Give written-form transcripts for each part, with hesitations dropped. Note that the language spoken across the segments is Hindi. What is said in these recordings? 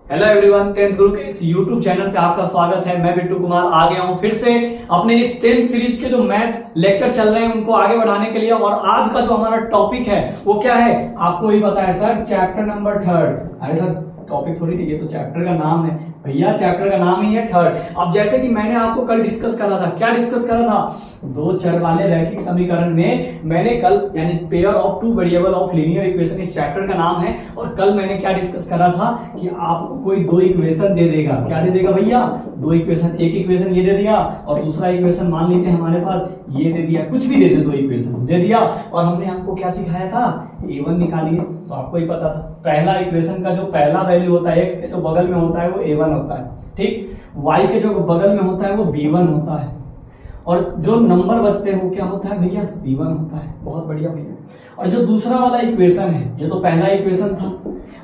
हेलो एवरीवन, 10th गुरु के इस यूट्यूब चैनल पे आपका स्वागत है। मैं बिट्टू कुमार आ गया हूं फिर से अपने इस 10th सीरीज के जो मैथ्स लेक्चर चल रहे हैं उनको आगे बढ़ाने के लिए। और आज का जो हमारा टॉपिक है वो क्या है आपको ही पता है सर, चैप्टर नंबर 3। अरे सर टॉपिक थोड़ी नहीं, ये तो चैप्टर का नाम है भैया, चैप्टर का नाम ही है 3। अब जैसे कि मैंने आपको कल डिस्कस करा था, क्या डिस्कस करा था, दो चर वाले रैखिक समीकरण में मैंने कल यानी pair of two variable of linear equation इस चैप्टर का नाम है। और कल मैंने क्या डिस्कस करा था कि आपको कोई दो इक्वेशन दे देगा। क्या दे देगा भैया? दो इक्वेशन। एक इक्वेशन ये दे दिया और दूसरा इक्वेशन मान लीजिए हमारे पास ये दे दिया, कुछ भी दे दे, दो इक्वेशन दे दिया। और हमने आपको क्या सिखाया था, a1 निकालिए। तो आपको ही पता था पहला इक्वेशन का जो पहला वैल्यू होता है x के जो बगल में होता है वो a1 होता है, ठीक। y के जो बगल में होता है वो b1 होता है और जो नंबर बचते हैं वो क्या होता है भैया, c1 होता है। बहुत बढ़िया भैया। और जो दूसरा वाला इक्वेशन है, ये तो पहला इक्वेशन था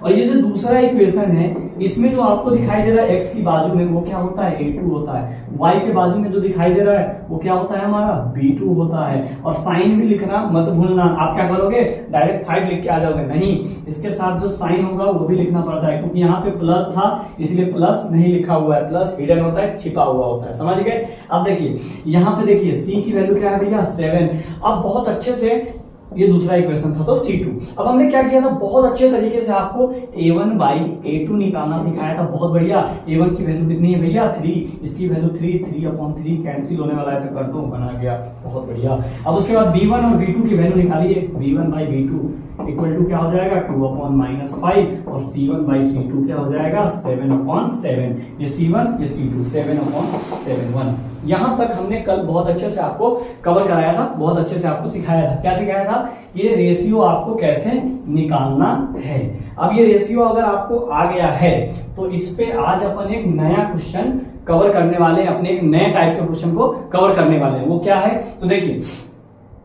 और ये जो दूसरा इक्वेशन है इसमें जो आपको दिखाई दे रहा है x की बाजू में वो क्या होता है, a2 होता है। y के बाजू में जो दिखाई दे रहा है वो क्या होता है हमारा, b2 होता है। और साइन भी लिखना मत भूलना। आप क्या करोगे, डायरेक्ट 5 लिख के आ जाओगे? नहीं, इसके साथ जो साइन होगा वो भी लिखना पड़ता है, क्योंकि यहाँ पे प्लस था इसलिए प्लस नहीं लिखा हुआ है। प्लस हिडन होता है, छिपा हुआ होता है, समझ गए। अब देखिए यहाँ पे देखिए c की वैल्यू क्या है भैया, 7। अब बहुत अच्छे से ये दूसरा इक्वेशन था तो C2। अब हमने क्या किया था, बहुत अच्छे तरीके से आपको A1 बाई A2 निकालना सिखाया था। बहुत बढ़िया। A1 की वैल्यू कितनी है भैया, 3। इसकी वैल्यू 3/3 कैंसिल होने वाला है तो कर दो, बना गया। बहुत बढ़िया। अब उसके बाद B1 और B2 की वैल्यू निकालिए। B1 by B2 equal to क्या हो जाएगा, 2/-5 और C1 बाई C2 क्या हो जाएगा, 7/7। ये C1 ये C2, 7/7। यहां तक हमने कल बहुत अच्छे से आपको कवर कराया था, बहुत अच्छे से आपको सिखाया था। क्या सिखाया था, ये रेशियो आपको कैसे निकालना है। अब ये रेशियो अगर आपको आ गया है तो इस पे आज अपन एक नया क्वेश्चन कवर करने वाले हैं, अपने एक नए टाइप के क्वेश्चन को कवर करने वाले हैं। वो क्या है, तो देखिए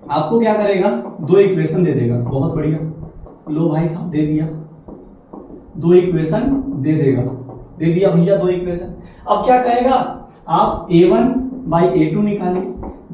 आपको क्या करेगा, दो इक्वेशन दे देगा। बहुत बढ़िया, लो भाई साहब दे दिया, दो इक्वेशन दे देगा, दे दिया भैया दो इक्वेशन। अब क्या कहेगा, आप A1 बाई A2 निकालिए,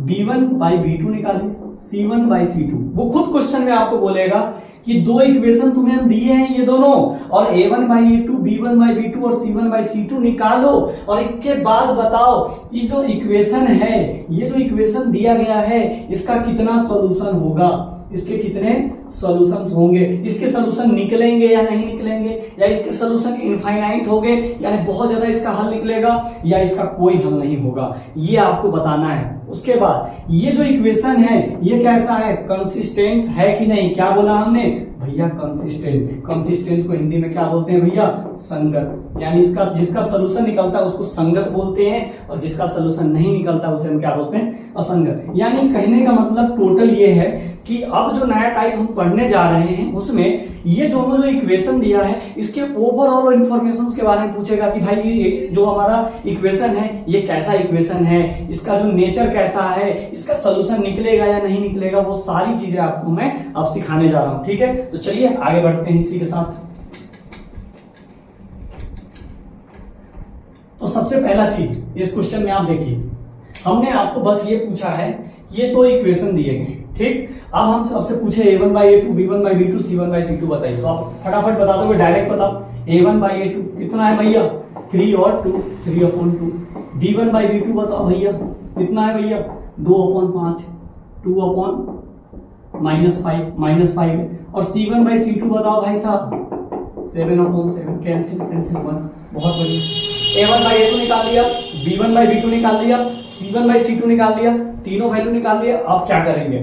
B1 बाई B2 निकालिए, C1 बाई C2। वो खुद क्वेश्चन में आपको बोलेगा कि दो इक्वेशन तुम्हें हम दिए हैं ये दोनों, और A1 by A2, B1 by B2 और C1 बाई C2 निकालो। और इसके बाद बताओ ये जो इक्वेशन है, ये जो इक्वेशन दिया गया है इसका कितना सॉल्यूशन होगा, इसके कितने सॉल्यूशंस होंगे, इसके सॉल्यूशन निकलेंगे या नहीं निकलेंगे, या इसके सॉल्यूशन इनफाइनाइट होंगे यानी बहुत ज्यादा इसका हल निकलेगा, या इसका कोई हल नहीं होगा, ये आपको बताना है। उसके बाद ये जो इक्वेशन है ये कैसा है, कंसिस्टेंट है कि नहीं। क्या बोला हमने भैया, कंसिस्टेंट। कंसिस्टेंट को हिंदी में क्या बोलते हैं भैया, संगत। यानी इसका जिसका सॉल्यूशन निकलता है उसको संगत बोलते हैं और जिसका सॉल्यूशन नहीं निकलता उसे हम क्या बोलते हैं, असंगत। यानी कहने का मतलब टोटल ये है कि अब जो नया टाइप हम पढ़ने जा रहे हैं उसमें ये दोनों जो इक्वेशन दिया है इसके ओवरऑल इंफॉर्मेशन के बारे में पूछेगा कि भाई ये जो हमारा इक्वेशन है ये कैसा इक्वेशन है, इसका जो नेचर कैसा है, इसका सॉल्यूशन निकलेगा या नहीं निकलेगा, वो सारी चीजें आपको मैं अब सिखाने जा रहा हूं। ठीक है, तो चलिए आगे बढ़ते हैं इसी के साथ। तो सबसे पहला चीज इस क्वेश्चन में आप देखिए, हमने आपको बस ये पूछा है ये दो इक्वेशन दिए गए, ठीक। अब हम सबसे पूछे A1 by A2, B1 by B2, C1 by C2 बताइए। तो आप फटाफट बता दोगे, डायरेक्ट बताओ। A1 बाई A2 कितना है भैया, 3 और 2, 3/2। B1 बाई B2 बताओ भैया कितना है भैया, 2/5, 2/-5 और C1 बाई C2 बताओ भाई साहब, 7/7। कैंसिल 1। बहुत बढ़िया। A1 बाई A2 निकाल लिया, B1 बाई B2 निकाल लिया, C1 बाई C2 निकाल लिया, तीनों वैल्यू निकाल लिया। अब क्या करेंगे,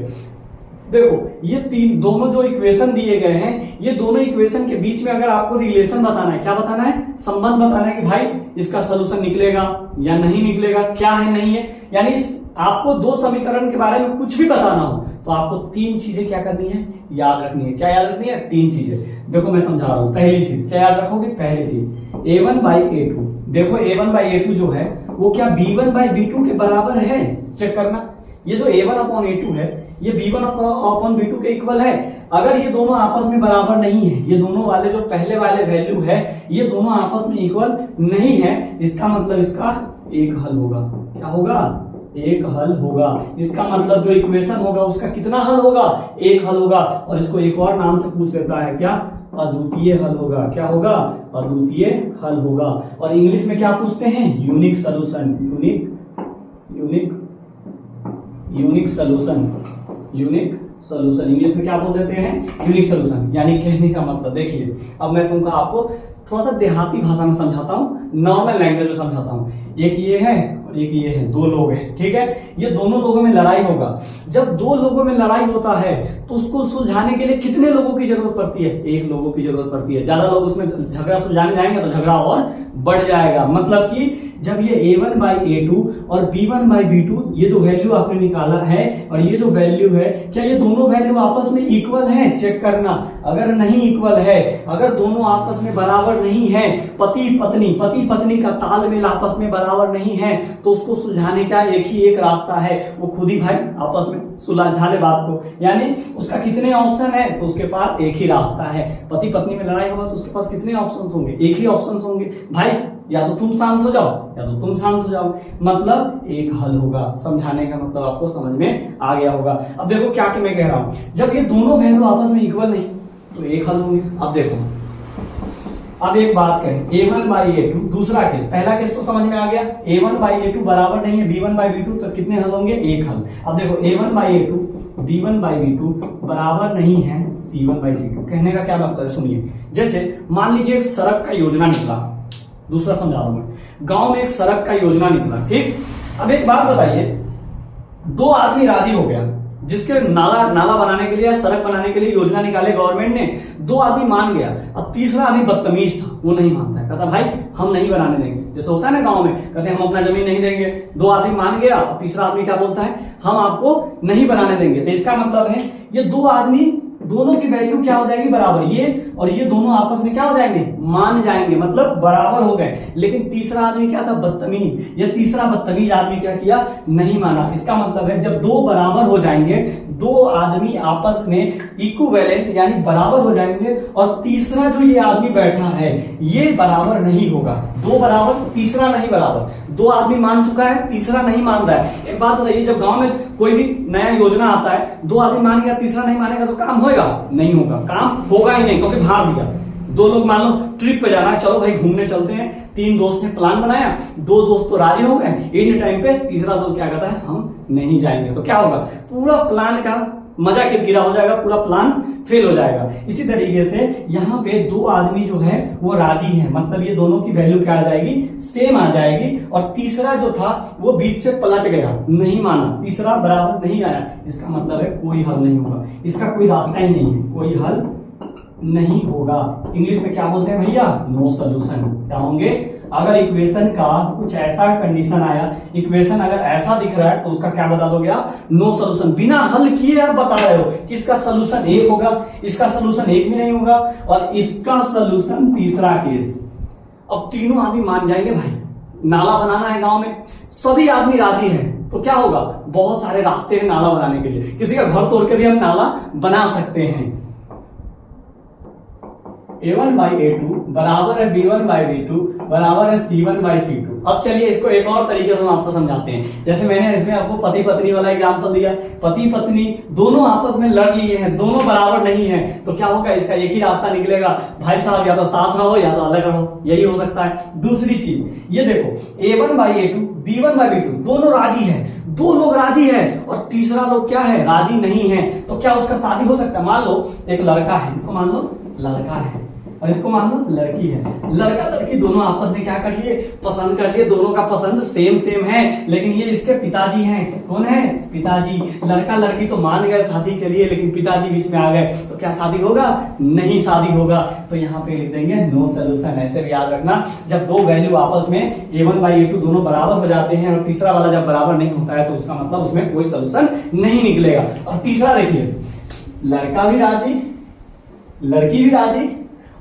देखो ये तीन दोनों जो इक्वेशन दिए गए हैं ये दोनों इक्वेशन के बीच में अगर आपको रिलेशन बताना है, क्या बताना है, संबंध बताना है कि भाई इसका सॉल्यूशन निकलेगा या नहीं निकलेगा, क्या है नहीं है। यानी आपको दो समीकरण के बारे में कुछ भी बताना हो तो आपको तीन चीजें क्या करनी है, याद रखनी है। क्या याद रखनी है, तीन चीजें। देखो मैं समझा रहा हूं। पहली चीज क्या याद रखोगे, पहली चीज A1 बाई A2। देखो A1 बाई A2 जो है वो क्या B1 बाई B2 के बराबर है, चेक करना। ये जो A1/A2 है ये B1/B2 के इक्वल है। अगर ये दोनों आपस में बराबर नहीं है, ये दोनों वाले जो पहले वाले वैल्यू है ये दोनों आपस में इक्वल नहीं है, इसका मतलब इसका एक हल होगा। क्या होगा, एक हल होगा। इसका मतलब जो इक्वेशन होगा उसका कितना हल होगा, एक हल होगा। और इसको एक और नाम से पूछ लेता है क्या, अद्वितीय हल होगा। क्या होगा? अद्वितीय हल होगा। और इंग्लिश में क्या पूछते हैं? Unique solution. Unique solution English में क्या बोल देते हैं? Unique solution. यानी कहने का मतलब देखिए, अब मैं तुमको आपको थोड़ा सा देहाती भाषा में समझाता हूँ, नॉर्मल लैंग्वेज में समझाता हूँ। एक ये है और एक ये है, दो लोग हैं, ठीक है। ये दोनों लोगों में लड़ाई होगा। जब दो लोगों में लड़ाई होता है तो उसको सुलझाने के लिए कितने लोगों की जरूरत पड़ती है? एक लोगों की जरूरत पड़ती है। ज्यादा लोग उसमें झगड़ा सुलझाने जाएंगे तो झगड़ा और बढ़ जाएगा। मतलब कि जब ये a1/a2 और b1/b2 ये जो वैल्यू आपने निकाला है और ये जो वैल्यू है, क्या ये दोनों वैल्यू आपस में इक्वल है? चेक करना। अगर नहीं इक्वल है, अगर दोनों आपस में बराबर नहीं है, पति पत्नी का तालमेल आपस में बराबर नहीं है, तो उसको सुलझाने का एक रास्ता है, वो खुद ही भाई आपस में सुलझा ले बात को। यानी उसका कितने ऑप्शन है? तो उसके पास एक ही रास्ता है। पति पत्नी में लड़ाई होगा तो उसके पास कितने ऑप्शन होंगे? एक ही ऑप्शन होंगे भाई, या तो तुम शांत हो जाओ या तो तुम शांत हो जाओ, मतलब एक हल होगा। समझाने का मतलब आपको समझ में आ गया होगा। अब देखो क्या कि मैं कह रहा हूं, जब ये दोनों वैल्यू आपस में इक्वल नहीं तो एक हल होंगे। अब देखो, अब एक बात करें, a1/a2 दूसरा केस, पहला केस तो समझ में आ गया, a1/a2 बराबर नहीं है b1/b2 तो कितने हल होंगे? एक हल। अब देखो a1/a2 b1/b2 बराबर नहीं है c1/c2। कहने का क्या मतलब है? सुनिए, जैसे मान लीजिए एक सड़क का योजना निकला, दूसरा समझा रहा हूं मैं। गांव में एक सड़क का योजना निकला, ठीक। अब एक बात बताइए, दो आदमी राजी हो गया, जिसके नाला बनाने के लिए, सड़क बनाने के लिए योजना निकाले गवर्नमेंट ने, दो आदमी मान गया। अब तीसरा आदमी बदतमीज था, वो नहीं मानता है, कहता भाई हम नहीं बनाने देंगे। जैसे होता है ना गांव में, कहते हैं हम अपना जमीन नहीं देंगे। दो आदमी मान गया, अब तीसरा आदमी क्या बोलता है? हम आपको नहीं बनाने देंगे। तो इसका मतलब है ये दो आदमी, दोनों की वैल्यू क्या हो जाएगी? बराबर। ये और ये दोनों आपस में क्या हो जाएंगे? मान जाएंगे, मतलब बराबर हो गए। लेकिन तीसरा आदमी क्या था? बदतमीज। ये तीसरा बदतमीज आदमी क्या किया? नहीं माना। इसका मतलब है जब दो बराबर हो जाएंगे, दो आदमी आपस में इक्विवेलेंट यानी बराबर हो जाएंगे, और तीसरा जो ये आदमी बैठा है ये बराबर नहीं होगा। दो बराबर, तीसरा नहीं बराबर। दो आदमी मान चुका है, तीसरा नहीं मान रहा है। एक बात बताइए, जब गांव में कोई भी नया योजना आता है, दो आदमी मानेगा, तीसरा नहीं मानेगा तो काम होएगा? नहीं होगा, काम होगा ही नहीं, क्योंकि भार दिया। दो लोग मान लो ट्रिप पे जाना है, चलो भाई घूमने चलते हैं, तीन दोस्त ने प्लान बनाया, दो दोस्त तो राजी हो गए, एंड टाइम पे तीसरा दोस्त क्या कहता है? हम नहीं जाएंगे। तो क्या होगा? पूरा प्लान का मजा किरकिरा हो जाएगा, पूरा प्लान फेल हो जाएगा। इसी तरीके से यहाँ पे दो आदमी जो है वो राजी है, मतलब ये दोनों की वैल्यू क्या आ जाएगी? सेम आ जाएगी। और तीसरा जो था वो बीच से पलट गया, नहीं माना, तीसरा बराबर नहीं आया। इसका मतलब है कोई हल नहीं होगा, इसका कोई रास्ता ही नहीं है, कोई हल नहीं होगा। इंग्लिश में क्या बोलते हैं भैया? No solution. क्या होंगे? अगर इक्वेशन का कुछ ऐसा कंडीशन आया, इक्वेशन अगर ऐसा दिख रहा है तो उसका क्या बता दोगे आप? No solution. बिना हल किए आप बता रहे हो कि इसका सोल्यूशन एक होगा, इसका सोल्यूशन एक भी नहीं होगा, और इसका सोल्यूशन तीसरा केस। अब तीनों आदमी मान जाएंगे भाई, नाला बनाना है गांव में, सभी आदमी राजी हैं, तो क्या होगा? बहुत सारे रास्ते हैं नाला बनाने के लिए, किसी का घर तोड़ के भी हम नाला बना सकते हैं। a1/a2 बराबर है b1/b2 बराबर है c1/c2। अब चलिए इसको एक और तरीके से हम आपको समझाते हैं। जैसे मैंने इसमें आपको पति पत्नी वाला एग्जांपल दिया, पति पत्नी दोनों आपस में लड़ लिए हैं, दोनों बराबर नहीं है, तो क्या होगा? इसका एक ही रास्ता निकलेगा, भाई साहब या तो साथ रहो या तो अलग रहो, यही हो सकता है। दूसरी चीज ये देखो, a1/a2 b1/b2 दोनों राजी है, दो लोग राजी है और तीसरा लोग क्या है? राजी नहीं है। तो क्या उसका शादी हो सकता है? मान लो एक लड़का है, इसको मान लो लड़का है और इसको मान लो लड़की है। लड़का लड़की दोनों आपस में क्या कर लिए? पसंद कर लिए, दोनों का पसंद सेम है, लेकिन ये इसके पिताजी हैं। कौन है? पिताजी। लड़का लड़की तो मान गए शादी के लिए, लेकिन पिताजी बीच में आ गए, तो क्या शादी होगा? नहीं शादी होगा। तो यहाँ पे लिख देंगे नो सोल्यूशन। ऐसे भी याद रखना, जब दो वैल्यू आपस में a1/a2 दोनों बराबर हो जाते हैं और तीसरा वाला जब बराबर नहीं होता है तो उसका मतलब उसमें कोई सोल्यूशन नहीं निकलेगा। और तीसरा देखिए, लड़का भी राजी, लड़की भी राजी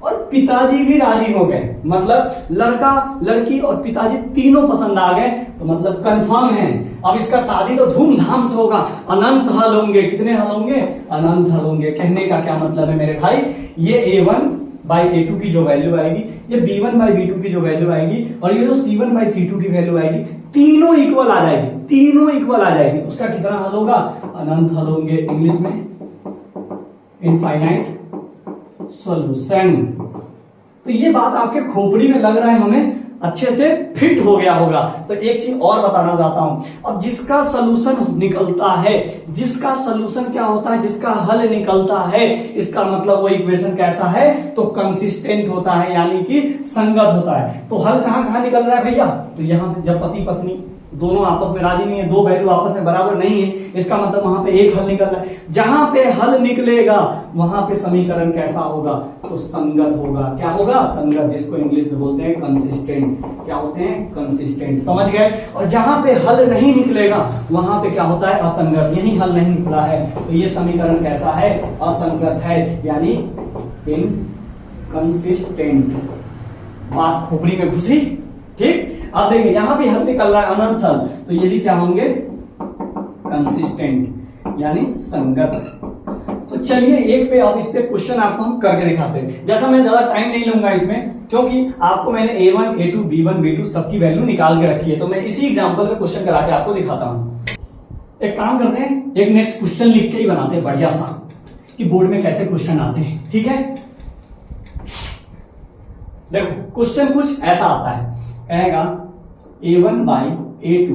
और पिताजी भी राजी हो गए, मतलब लड़का लड़की और पिताजी तीनों पसंद आ गए, तो मतलब कंफर्म है। अब इसका शादी तो धूमधाम से होगा, अनंत हल होंगे। कितने हल होंगे? अनंत हल होंगे। कहने का क्या मतलब है मेरे भाई? ये a1/a2 की जो वैल्यू आएगी, ये b1/b2 की जो वैल्यू आएगी, और ये जो c1/c2 की वैल्यू आएगी, तीनों इक्वल आ जाएगी, तीनों इक्वल आ जाएगी। तो उसका कितना हल होगा? अनंत हल होंगे। इंग्लिश में इनफाइनाइट सॉल्यूशन। तो ये बात आपके खोपड़ी में लग रहा है हमें अच्छे से फिट हो गया होगा। तो एक चीज और बताना चाहता हूं, अब जिसका सॉल्यूशन निकलता है, जिसका सॉल्यूशन क्या होता है, जिसका हल निकलता है, इसका मतलब वो इक्वेशन कैसा है, तो कंसिस्टेंट होता है, यानी कि संगत होता है। तो हल कहां कहां निकल रहा है भैया, तो यहां जब पति पत्नी दोनों आपस में राजी नहीं है, दो वैल्यू आपस में बराबर नहीं है, इसका मतलब वहां पे एक हल निकल रहा है। जहां पे हल निकलेगा वहां पे समीकरण कैसा होगा, तो संगत होगा। क्या होगा, संगत, जिसको इंग्लिश में बोलते हैं कंसिस्टेंट। क्या होते हैं, कंसिस्टेंट, समझ गए। और जहां पे हल नहीं निकलेगा वहां पे क्या होता है, असंगत। यही हल नहीं निकला है तो ये समीकरण कैसा है, असंगत है, यानी इनकंसिस्टेंट। बात खोपड़ी में घुसी, ठीक। अब देखिए यहां भी हल निकल रहा है, अनंत हल, तो ये भी क्या होंगे, कंसिस्टेंट, यानी संगत। तो चलिए एक पे अब इस पे क्वेश्चन आपको हम करके दिखाते हैं। जैसा मैं ज्यादा टाइम नहीं लूंगा इसमें, क्योंकि आपको मैंने A1, A2, B1, B2 सबकी वैल्यू निकाल के रखी है, तो मैं इसी एग्जांपल में क्वेश्चन करा के आपको दिखाता हूं। एक काम करते हैं, एक नेक्स्ट क्वेश्चन लिख के ही बनाते हैं बढ़िया सा, कि बोर्ड में कैसे क्वेश्चन आते हैं, ठीक है। देखो क्वेश्चन कुछ ऐसा आता है, कहेगा A1 by A2,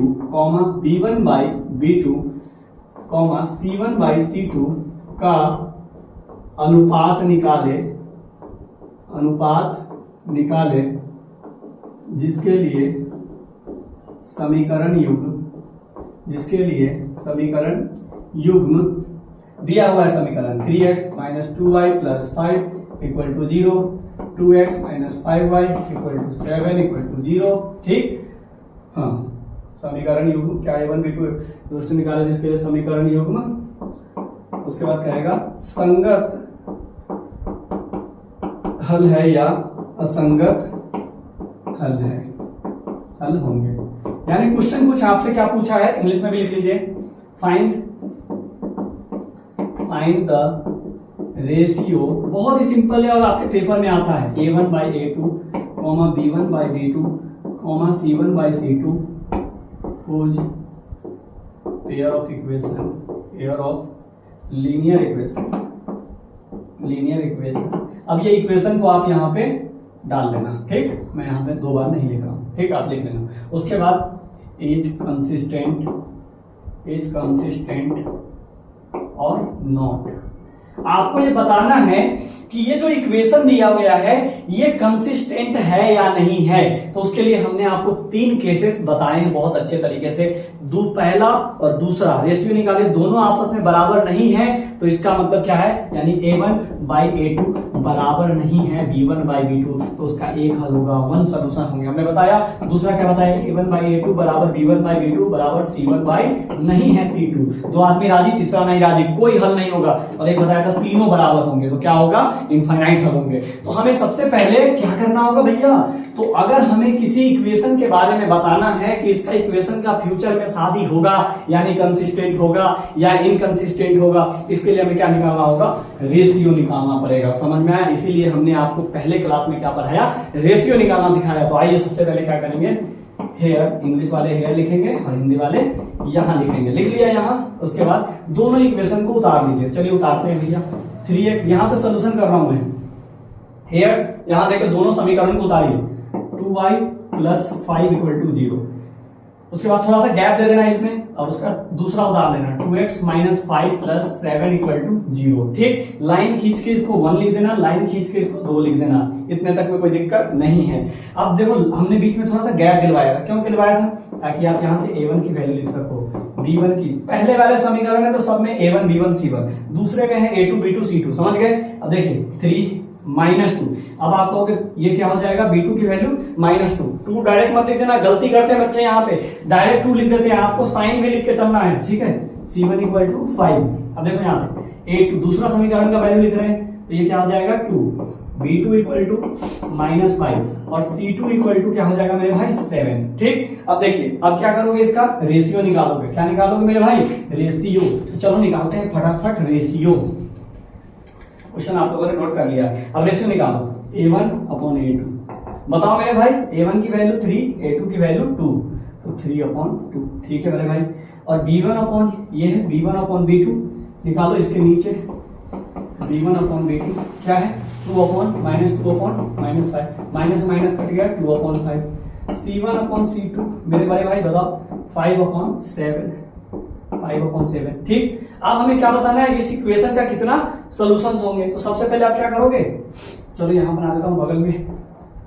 B1 by B2, C1 by C2 का अनुपात निकाले जिसके लिए समीकरण युग्म दिया हुआ है। समीकरण 3x - 2y + 5 = 0, 2x - 5y = 7 = 0, ठीक। हाँ, समीकरण युग्म क्या, A1 B2 दोस्तों निकाले जिसके लिए समीकरण युग्म, उसके बाद कहेगा संगत हल है या असंगत हल है, हल होंगे। यानी क्वेश्चन कुछ आपसे क्या पूछा है, इंग्लिश में भी लिख लीजिए, फाइंड द रेशियो। बहुत ही सिंपल है और आपके पेपर में आता है, A1 by A2, B1 by B2, C1 by C2 whose pair of linear equation। अब ये इक्वेशन को आप यहाँ पे डाल लेना, ठीक। मैं यहाँ पे 2 बार नहीं लिख रहा हूं, ठीक, आप लिख लेना। उसके बाद इज कंसिस्टेंट और नॉट। आपको ये बताना है कि ये जो इक्वेशन दिया गया है ये कंसिस्टेंट है या नहीं है। तो उसके लिए हमने आपको 3 केसेस बताए हैं बहुत अच्छे तरीके से। पहला और दूसरा रेशियो निकाले, दोनों आपस में बराबर नहीं है, तो इसका मतलब क्या है, यानी A1 by A2 बराबर नहीं है B1 by B2, तो उसका एक हल होगा, 1 सोल्यूशन होंगे, हमने बताया। दूसरा क्या बताया, A1 by A2 बराबर B1 by B2 बराबर C1 by नहीं है C2, 2 आदमी राजी, तीसरा नहीं राजी, कोई हल नहीं होगा। और एक बताया था तीनों बराबर होंगे, तो क्या होगा, इनफाइनाइट हल होंगे। तो हमें सबसे पहले क्या करना होगा भैया, तो अगर हमें किसी इक्वेशन के बारे में बताना है कि इसका इक्वेशन का फ्यूचर में शादी होगा, यानी कंसिस्टेंट होगा या इनकंसिस्टेंट होगा, इसके लिए हमें क्या निकालना होगा, रेशियो निकालना पड़ेगा। समझ में आया, इसीलिए हमने आपको पहले क्लास में क्या पढ़ाया, रेशियो निकालना सिखाया। तो आइए सबसे पहले क्या करेंगे, हेयर, इंग्लिश वाले हेयर लिखेंगे और हिंदी वाले यहां लिखेंगे। लिख लिया यहां, उसके बाद दोनों इक्वेशन को उतार लीजिए। चलिए उतारते हैं भैया। 3x यहां से सोल्यूशन कर रहा हूं मैं, हेयर यहां देखो दोनों समीकरण को उतारिए, 2y + 5 = 0। उसके बाद थोड़ा सा गैप दे देना इसमें, और उसका दूसरा उतार लेना, 2x - 5 + 7 = 0, ठीक। लाइन खींच के इसको 1 लिख देना, लाइन खींच के इसको 2 लिख देना, इतने तक में कोई दिक्कत नहीं है। अब देखो हमने बीच में थोड़ा सा गैप दिलवाया था, क्यों दिलवाया था, ताकि आप यहाँ से A1 की वैल्यू लिख सको, B1 की। पहले वाले समीकरण है तो सब में A1 B1 C1, दूसरे में है A2 B2 C2, समझ गए। अब देखिए 3 -2, अब आप कहोगे ये क्या हो जाएगा, B2 की वैल्यू -2, 2 डायरेक्ट मत लिख देना, गलती करते हैं बच्चे यहाँ पे, डायरेक्ट 2 लिख देते हैं, आपको साइन भी लिख के चलना है, ठीक है। C1 = 5। अब देखो यहाँ से A2 दूसरा समीकरण का वैल्यू लिख रहे हैं, तो ये क्या हो जाएगा 2, B2 = -5 और C2 = क्या हो जाएगा मेरे भाई 7, ठीक। अब देखिए अब क्या करोगे, इसका रेशियो निकालोगे। क्या निकालोगे मेरे भाई, रेशियो। तो चलो निकालते हैं फटाफट रेशियो। क्वेश्चन आप लोगों ने नोट कर लिया। अब रेशियो निकालो, A1/A2। बताओ मेरे भाई, A1 की वैल्यू 3, A2 की वैल्यू 2, तो 3/2, ठीक है मेरे भाई। और B1 ये है B1/B2, निकालो इसके नीचे b1 अपॉन b2 क्या है 2 अपॉन -5 माइनस माइनस कट गया 2 अपॉन 5 c1 अपॉन c2 मेरे बड़े भाई बताओ 5 अपॉन 7 ठीक। अब हमें क्या बताना है इस इक्वेशन का कितना सॉल्यूशंस होंगे। तो सबसे पहले आप क्या करोगे, चलो यहां बना देता हूं बगल में,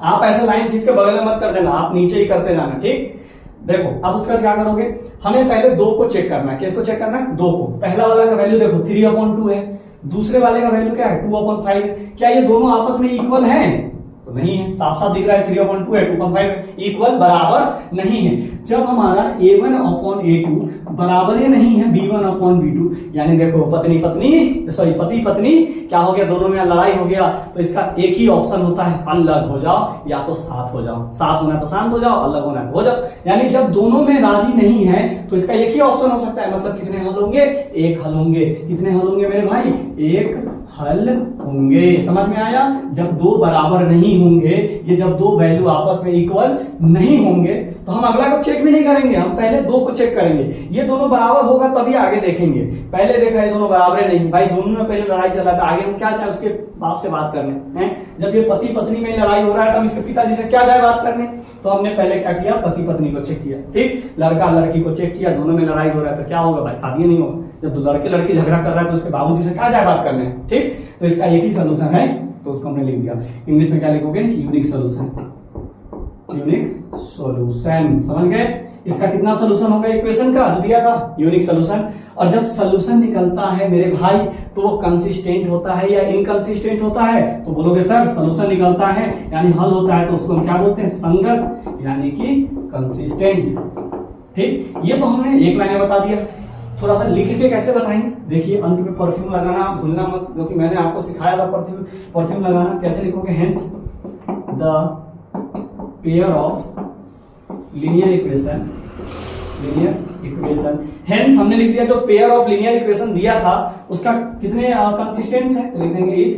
आप ऐसे लाइन खींच के बगल में मत कर देना, आप नीचे ही करते जाना ठीक। देखो अब उसका क्या करोगे, हमें पहले 2 को चेक करना है। किसको चेक करना है 2 को। पहला वाला का वैल्यू देखो 3/2 है, दूसरे वाले का वैल्यू क्या है 2/5 है। क्या ये दोनों आपस में इक्वल हैं? तो नहीं है, साफ साफ दिख रहा है 3/2 है 2/5 इक्वल बराबर नहीं है। जब हमारा a1 अपॉन a2 बराबर ही नहीं है b1 अपॉन b2, यानी देखो पति पत्नी क्या हो गया, दोनों में लड़ाई हो गया, तो इसका एक ही ऑप्शन होता है अलग हो जाओ या तो साथ हो जाओ। साथ होना है तो शांत हो जाओ, अलग होना है तो हो जाओ। यानी जब दोनों में राजी नहीं है तो इसका एक ही ऑप्शन हो सकता है। मतलब कितने हल होंगे, एक हल होंगे। कितने हल होंगे मेरे भाई, एक हल होंगे। समझ में आया? जब 2 बराबर नहीं होंगे, ये जब 2 वैल्यू आपस में इक्वल नहीं होंगे तो हम अगला को चेक भी नहीं करेंगे, हम पहले 2 को चेक करेंगे। ये दोनों बराबर होगा तभी आगे देखेंगे। पहले देखा ये दोनों बराबर नहीं भाई, दोनों में पहले लड़ाई चल रहा था, आगे हम क्या जाए उसके बाप से बात करने हैं। जब ये पति पत्नी में लड़ाई हो रहा है तब इसके पिताजी से क्या जाए बात करने। तो हमने पहले क्या किया, पति पत्नी को चेक किया ठीक, लड़का लड़की को चेक किया, दोनों में लड़ाई हो रहा है तो क्या होगा भाई, शादी नहीं होगा। जब लड़के लड़की झगड़ा कर रहा है तो उसके बाबूजी से क्या जाए बात करने ठीक। तो इसका एक ही सोल्यूशन है, तो उसको हमने लिख दिया। इंग्लिश में क्या लिखोगे, यूनिक सोल्यूशन। यूनिक सोल्यूशन, समझ गए? इसका कितना सोल्यूशन होगा इक्वेशन का जो दिया था, यूनिक सोल्यूशन। और जब सोल्यूशन निकलता है मेरे भाई तो वो कंसिस्टेंट होता है या इनकंसिस्टेंट होता है? तो बोलोगे सर सोल्यूशन निकलता है यानी हल होता है, तो उसको हम क्या बोलते हैं, संगत यानी कि कंसिस्टेंट ठीक। ये तो हमने एक लाइन में बता दिया। थोड़ा सा लिख के कैसे बताएंगे, देखिए अंत में परफ्यूम लगाना भूलना मत, क्योंकि मैंने आपको सिखाया था परफ्यूम लगाना। कैसे लिखोगे, hence the pair of linear equation hence हमने लिख दिया। जो पेयर ऑफ लीनियर इक्वेशन दिया था उसका कितने कंसिस्टेंट है, तो लिख देंगे इज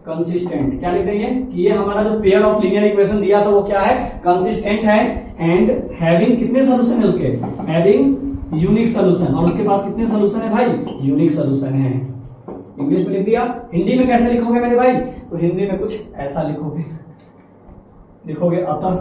कंसिस्टेंट। क्या लिख देंगे कि ये हमारा जो पेयर ऑफ लीनियर इक्वेशन दिया था वो क्या है, कंसिस्टेंट है। एंड हैविंग कितने सोल्यूशन है उसके, हैविंग यूनिक सोल्यूशन। और उसके पास कितने सोल्यूशन है भाई, यूनिक सोल्यूशन है। इंग्लिश में लिख दिया। हिंदी में कैसे लिखोगे मेरे भाई, तो हिंदी में कुछ ऐसा लिखोगे अतः।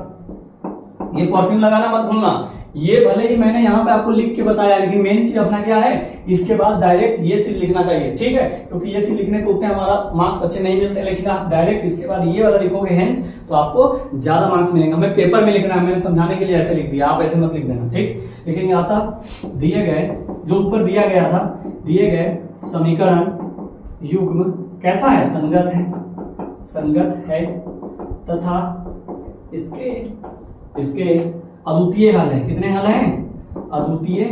ये परफ्यूम लगाना मत भूलना, ये भले ही मैंने यहाँ पे आपको लिख के बताया, लेकिन मेन चीज अपना क्या है, इसके बाद डायरेक्ट ये चीज लिखना चाहिए ठीक है। क्योंकि ये चीज लिखने को उतने हमारा मार्क्स अच्छे नहीं मिलते, लेकिन आप डायरेक्ट इसके बाद ये वाला लिखोगे हेंस तो आपको ज्यादा मार्क्स मिलेंगे। हमें पेपर में लिखना है, मैंने समझाने के लिए ऐसे लिख दिया, आप ऐसे मत लिख देना ठीक। लेकिन अतः दिए गए, जो ऊपर दिया गया था, दिए गए समीकरण युग्म कैसा है, संगत है तथा इसके अद्वितीय हल है। कितने हल हैं, अद्वितीय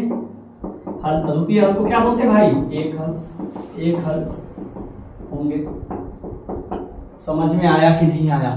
हल को क्या बोलते हैं भाई, एक हल होंगे। समझ में आया कि नहीं आया?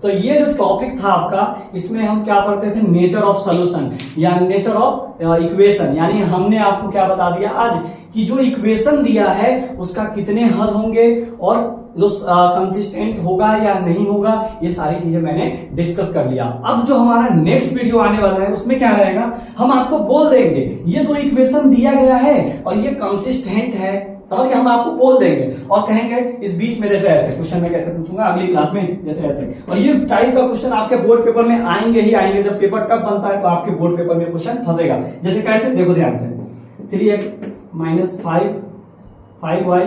तो ये जो टॉपिक था आपका, इसमें हम क्या पढ़ते थे, नेचर ऑफ सॉल्यूशन या नेचर ऑफ इक्वेशन। यानी हमने आपको क्या बता दिया आज कि जो इक्वेशन दिया है उसका कितने हल होंगे और जो कंसिस्टेंट होगा या नहीं होगा, ये सारी चीजें मैंने डिस्कस कर लिया। अब जो हमारा नेक्स्ट वीडियो आने वाला है उसमें क्या रहेगा, हम आपको बोल देंगे ये 2 इक्वेशन दिया गया है और ये कंसिस्टेंट है, समझ गए? हम आपको बोल देंगे और कहेंगे इस बीच में जैसे ऐसे क्वेश्चन में कैसे पूछूंगा अगली क्लास में, जैसे ऐसे। और ये टाइप का क्वेश्चन आपके बोर्ड पेपर में आएंगे ही आएंगे। जब पेपर टफ बनता है तो आपके बोर्ड पेपर में क्वेश्चन फंसेगा। जैसे कैसे, देखो ध्यान से, 3x - 5y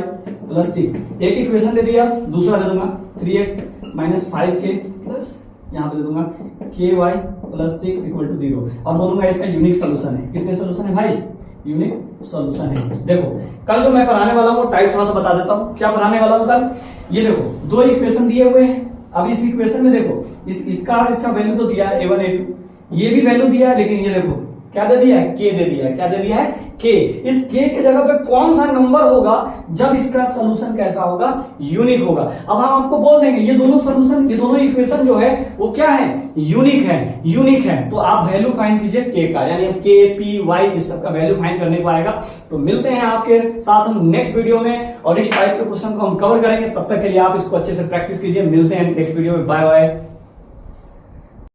+ 6 एक इक्वेशन दे दिया, दूसरा दे दूंगा 3x - 5k प्लस यहाँ पे दे दूंगा ky + 6 = 0 और बोलूंगा इसका यूनिक सोल्यूशन है। कितने सोल्यूशन है भाई, यूनिक सोल्यूशन है। देखो कल जो मैं पढ़ाने वाला हूँ टाइप थोड़ा सा बता देता हूँ, क्या पढ़ाने वाला हूँ कल। ये देखो 2 इक्वेशन दिए हुए हैं। अब इस इक्वेशन में देखो इसका और इसका वैल्यू तो दिया है a1 a2, ये भी वैल्यू दिया है, लेकिन ये देखो क्या दे दिया है, k दे दिया है। क्या दे दिया है, k। इस k के जगह पे कौन सा नंबर होगा जब इसका सोल्यूशन कैसा होगा, यूनिक होगा। अब हम आपको बोल देंगे ये दोनों सोल्यूशन, ये दोनों इक्वेशन जो है वो क्या है, यूनिक है। तो आप वैल्यू फाइंड कीजिए k का, यानी k p y इस सब का वैल्यू फाइंड करने को आएगा। तो मिलते हैं आपके साथ हम नेक्स्ट वीडियो में और इस टाइप के क्वेश्चन को हम कवर करेंगे। तब तक के लिए आप इसको अच्छे से प्रैक्टिस कीजिए। मिलते हैं नेक्स्ट वीडियो में, बाय बाय।